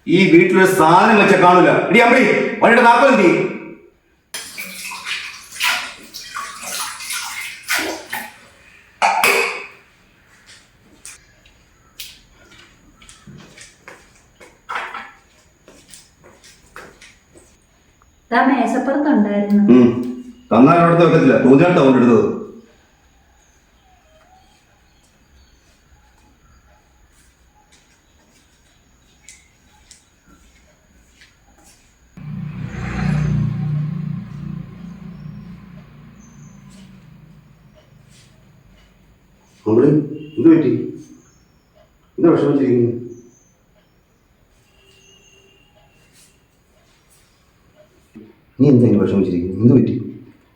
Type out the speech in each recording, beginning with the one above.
ഈ വീട്ടിലൊരു സാധനം വെച്ച കാണൂല. ഇടി അമ്പി വഴിയുടെ നാൽപ്പത് എന്തി. മേശപ്പുറത്തുണ്ടായിരുന്നു. തന്നാൽ അവിടുത്തെ വെക്കത്തില്ല, തൂഞ്ഞാട്ടാ കൊണ്ടിടുന്നത്. നമ്മള് എന്ത് പറ്റി? എന്താ വിഷമിച്ചിരിക്കുന്നു? നീ എന്തെങ്കിലും വിഷമിച്ചിരിക്കുന്നു? എന്ത് പറ്റി?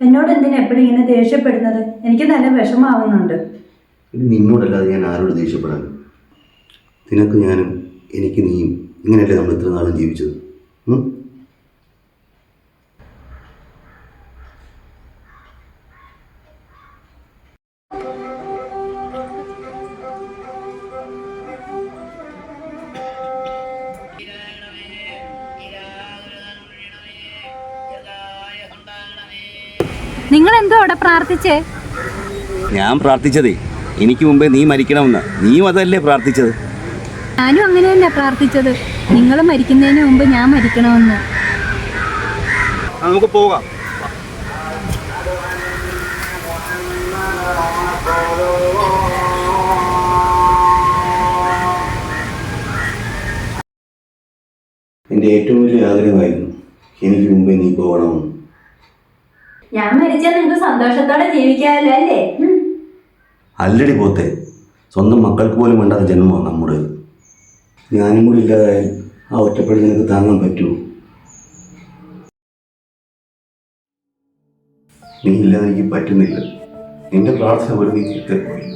എന്നോട് എന്തിനാ എപ്പോഴും ഇങ്ങനെ ദേഷ്യപ്പെടുന്നത്? എനിക്ക് നല്ല വിഷമാവുന്നുണ്ട്. ഇത് നിന്നോടല്ലാതെ ഞാൻ ആരോട് ദേഷ്യപ്പെടാൻ? നിനക്ക് ഞാനും എനിക്ക് നീയും ഇങ്ങനെയല്ലേ നമ്മൾ ഇത്ര നാളും ജീവിച്ചത്? നിങ്ങൾ എന്തോ അവിടെ പ്രാർത്ഥിച്ചേ? ഞാൻ പ്രാർത്ഥിച്ചതേ എനിക്ക് മുമ്പേ നീ മരിക്കണമെന്ന്. നീയും അതല്ലേ പ്രാർത്ഥിച്ചത്? ഞാനും അങ്ങനെയല്ല പ്രാർത്ഥിച്ചത്, നിങ്ങൾ മരിക്കുന്നതിന് മുമ്പ് ഞാൻ മരിക്കണമെന്ന്. നമുക്ക് പോകാം. എൻ്റെ ഏറ്റവും വലിയ ആഗ്രഹമായിരുന്നു എനിക്ക് മുമ്പേ നീ പോകണമെന്ന്. ഞാൻ മരിച്ചാൽ നിങ്ങൾക്ക് സന്തോഷത്തോടെ ജീവിക്കാമല്ലോ അല്ലേ? അല്ലടി പോത്തെ, സ്വന്തം മക്കൾക്ക് പോലും വേണ്ടാത്ത ജന്മമാണ് നമ്മുടെ. ഞാനും കൂടി ഇല്ലാതായാൽ ആ ഒറ്റപ്പെടൽ നിനക്ക് താങ്ങാൻ പറ്റുമോ? നീ ഇല്ലാതെ എനിക്ക് പറ്റുന്നില്ല. നിന്റെ പ്രാർത്ഥന പോലും നീ എത്തിപ്പോയി.